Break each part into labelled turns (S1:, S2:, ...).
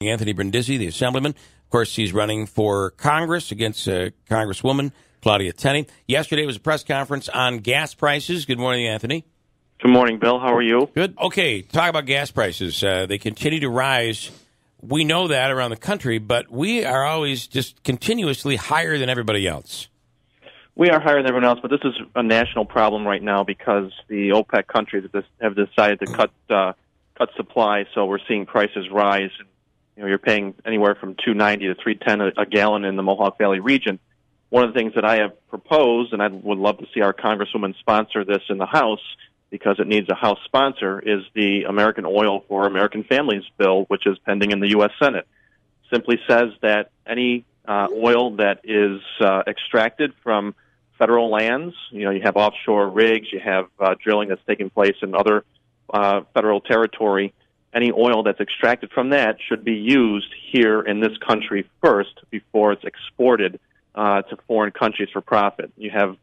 S1: Anthony Brindisi, the Assemblyman. Of course, he's running for Congress against Congresswoman Claudia Tenney. Yesterday was a press conference on gas prices. Good morning, Anthony.
S2: Good morning, Bill. How are you?
S1: Good. Okay, talk about gas prices. They continue to rise. We know that around the country, but we are always just continuously higher than everybody else.
S2: We are higher than everyone else, but this is a national problem right now because the OPEC countries have decided to cut supply, so we're seeing prices rise. You know, you're paying anywhere from $2.90 to $3.10 a gallon in the Mohawk Valley region. One of the things that I have proposed, and I would love to see our Congresswoman sponsor this in the House because it needs a House sponsor, is the American Oil for American Families bill, which is pending in the U.S. Senate. Simply says that any oil that is extracted from federal lands, you know, you have offshore rigs, you have drilling that's taking place in other federal territory, any oil that's extracted from that should be used here in this country first before it's exported to foreign countries for profit. You have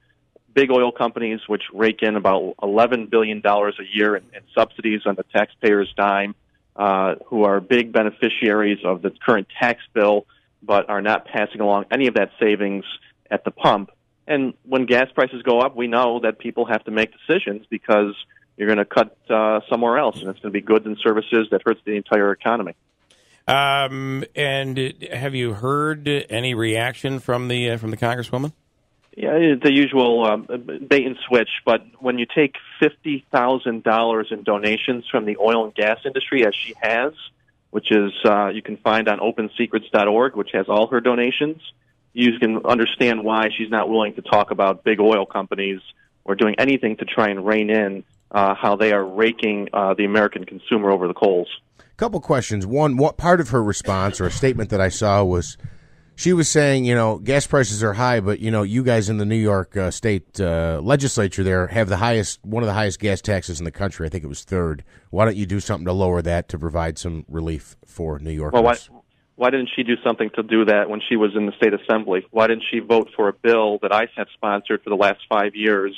S2: big oil companies which rake in about $11 billion a year in subsidies on the taxpayer's dime, who are big beneficiaries of the current tax bill, but are not passing along any of that savings at the pump. And when gas prices go up, we know that people have to make decisions because you're going to cut somewhere else, and it's going to be goods and services that hurts the entire economy.
S1: And have you heard any reaction from the Congresswoman?
S2: Yeah, the usual bait and switch. But when you take $50,000 in donations from the oil and gas industry, as she has, which is you can find on OpenSecrets.org, which has all her donations, you can understand why she's not willing to talk about big oil companies or doing anything to try and rein in how they are raking the American consumer over the coals.
S3: A couple questions. One, what part of her response or a statement that I saw was she was saying, you know, gas prices are high, but, you know, you guys in the New York state legislature there have one of the highest gas taxes in the country. I think it was third. Why don't you do something to lower that to provide some relief for New Yorkers?
S2: Well, why didn't she do something to do that when she was in the state assembly? Why didn't she vote for a bill that I have sponsored for the last 5 years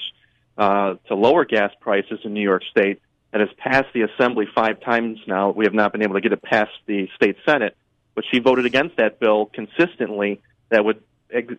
S2: to lower gas prices in New York State that has passed the assembly 5 times now? We have not been able to get it past the state Senate, but she voted against that bill consistently that would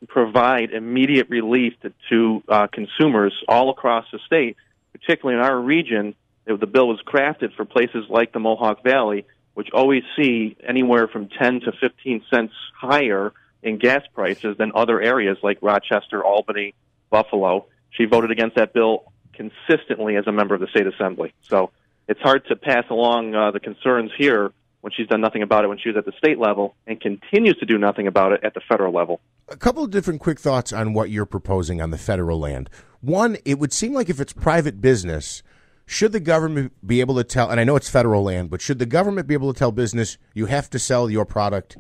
S2: provide immediate relief to consumers all across the state, particularly in our region. The bill was crafted for places like the Mohawk Valley, which always see anywhere from 10 to 15 cents higher in gas prices than other areas like Rochester, Albany, Buffalo. She voted against that bill consistently as a member of the state assembly. So it's hard to pass along the concerns here when she's done nothing about it when she was at the state level and continues to do nothing about it at the federal level.
S3: A couple of different quick thoughts on what you're proposing on the federal land. One, it would seem like if it's private business, should the government be able to tell, and I know it's federal land, but should the government be able to tell business you have to sell your product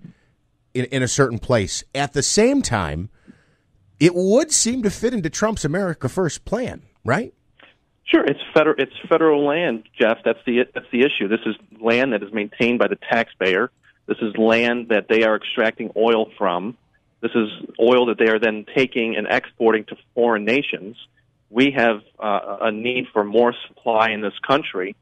S3: in a certain place? At the same time, it would seem to fit into Trump's America First plan, right?
S2: Sure, it's federal land, Jeff. That's the issue. This is land that is maintained by the taxpayer. This is land that they are extracting oil from. This is oil that they are then taking and exporting to foreign nations. We have a need for more supply in this country.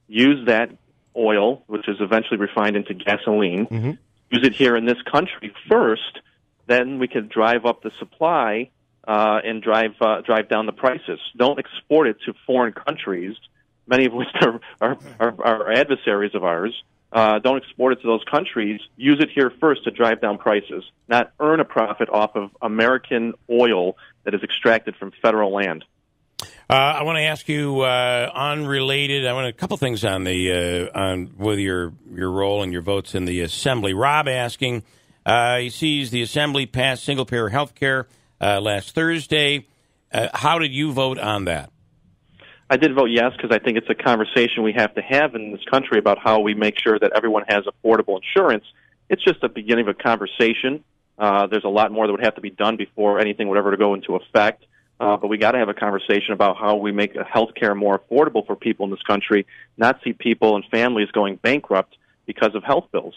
S2: Use that oil, which is eventually refined into gasoline. Mm-hmm. Use it here in this country first. Then we can drive up the supply and drive down the prices. Don't export it to foreign countries, many of which are adversaries of ours. Don't export it to those countries. Use it here first to drive down prices, not earn a profit off of American oil that is extracted from federal land.
S1: I want to ask you unrelated. I want a couple things on with your role and your votes in the assembly. Rob asking, he sees the assembly pass single payer health care last Thursday. How did you vote on that?
S2: I did vote yes because I think it's a conversation we have to have in this country about how we make sure that everyone has affordable insurance. It's just the beginning of a conversation. There's a lot more that would have to be done before anything would ever go into effect. But we got to have a conversation about how we make health care more affordable for people in this country, not see people and families going bankrupt because of health bills.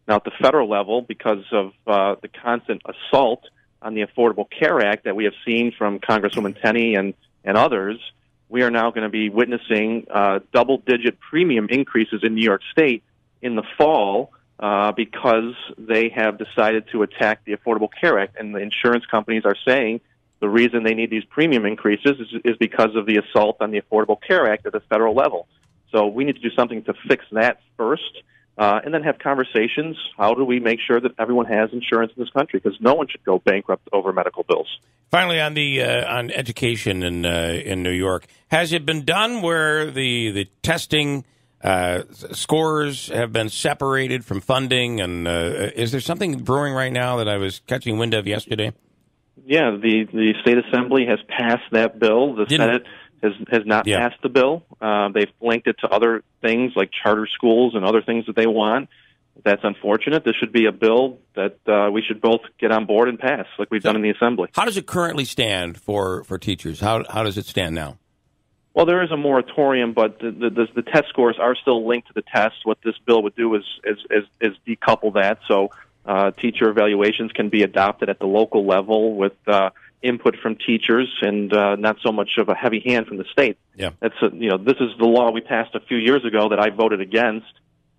S2: Now, at the federal level, because of the constant assault on the Affordable Care Act that we have seen from Congresswoman Tenney and others, we are now going to be witnessing double-digit premium increases in New York State in the fall because they have decided to attack the Affordable Care Act, and the insurance companies are saying the reason they need these premium increases is because of the assault on the Affordable Care Act at the federal level. So we need to do something to fix that first, and then have conversations. How do we make sure that everyone has insurance in this country? Because no one should go bankrupt over medical bills.
S1: Finally, on the on education in New York, has it been done where the testing scores have been separated from funding? And is there something brewing right now that I was catching wind of yesterday?
S2: Yeah, the state assembly has passed that bill. The Senate has not passed the bill. They've linked it to other things like charter schools and other things that they want. That's unfortunate. This should be a bill that we should both get on board and pass, like we've done in the assembly.
S1: How does it currently stand for teachers? How does it stand now?
S2: Well, there is a moratorium, but the test scores are still linked to the tests. What this bill would do is decouple that, so teacher evaluations can be adopted at the local level with input from teachers and not so much of a heavy hand from the state.
S1: Yeah,
S2: this is the law we passed a few years ago that I voted against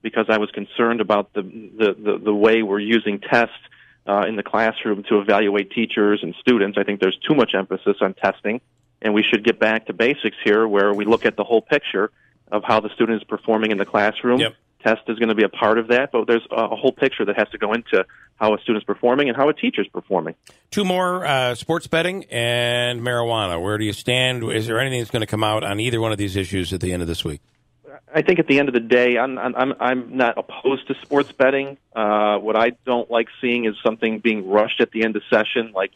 S2: because I was concerned about the way we're using tests in the classroom to evaluate teachers and students. I think there's too much emphasis on testing, and we should get back to basics here where we look at the whole picture of how the student is performing in the classroom.
S1: Yep.
S2: Test is going to be a part of that, but there's a whole picture that has to go into how a student's performing and how a teacher's performing.
S1: Two more, sports betting and marijuana. Where do you stand? Is there anything that's going to come out on either one of these issues at the end of this week?
S2: I think at the end of the day, I'm not opposed to sports betting. What I don't like seeing is something being rushed at the end of session, like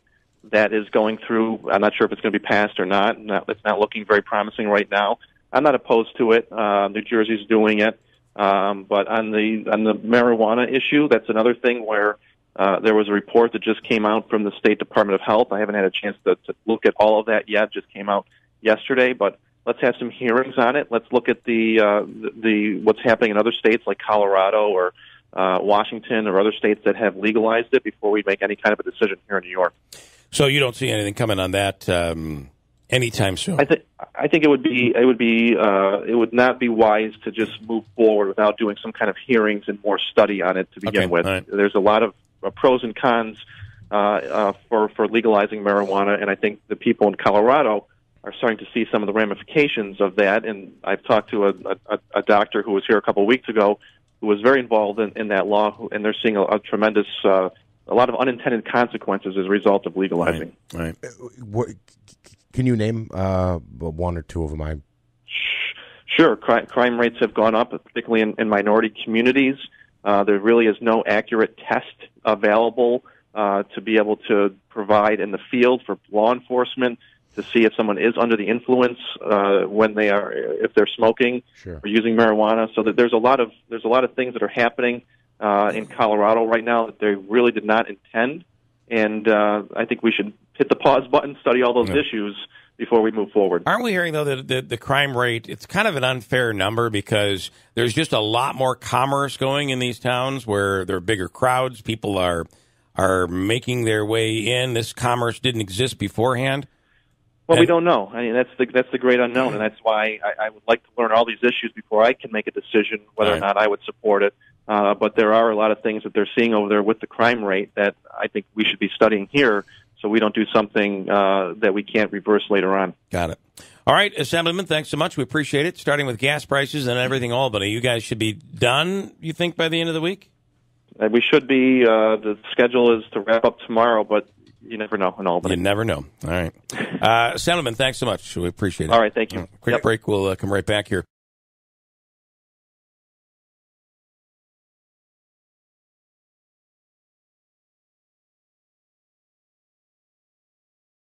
S2: that is going through. I'm not sure if it's going to be passed or not. It's not looking very promising right now. I'm not opposed to it. New Jersey's doing it. But on the marijuana issue, that's another thing where there was a report that just came out from the State Department of Health. I haven't had a chance to look at all of that yet. It just came out yesterday, but let's have some hearings on it. Let's look at the what's happening in other states like Colorado or Washington or other states that have legalized it before we make any kind of a decision here in New York.
S1: So you don't see anything coming on that anytime soon?
S2: I think it would not be wise to just move forward without doing some kind of hearings and more study on it to begin with.
S1: Right.
S2: There's a lot of pros and cons for legalizing marijuana, and I think the people in Colorado are starting to see some of the ramifications of that. And I've talked to a doctor who was here a couple of weeks ago who was very involved in that law, and they're seeing a tremendous, a lot of unintended consequences as a result of legalizing.
S1: Right.
S3: Can you name one or two of them?
S2: Sure. Crime rates have gone up, particularly in minority communities. There really is no accurate test available to be able to provide in the field for law enforcement to see if someone is under the influence if they're smoking or using marijuana. So that there's a lot of things that are happening in Colorado right now that they really did not intend. And I think we should hit the pause button, study all those issues before we move forward.
S1: Aren't we hearing, though, that the crime rate, it's kind of an unfair number because there's just a lot more commerce going in these towns where there are bigger crowds. People are making their way in. This commerce didn't exist beforehand.
S2: Well, we don't know. I mean, that's the great unknown, and that's why I would like to learn all these issues before I can make a decision whether or not I would support it. But there are a lot of things that they're seeing over there with the crime rate that I think we should be studying here so we don't do something that we can't reverse later on.
S1: Got it. All right, Assemblyman, thanks so much. We appreciate it. Starting with gas prices and everything Albany. You guys should be done, you think, by the end of the week?
S2: We should be. The schedule is to wrap up tomorrow, but you never know in Albany.
S1: You never know. All right. Assemblyman, thanks so much. We appreciate it.
S2: All right, thank you.
S1: Quick break. We'll come right back here.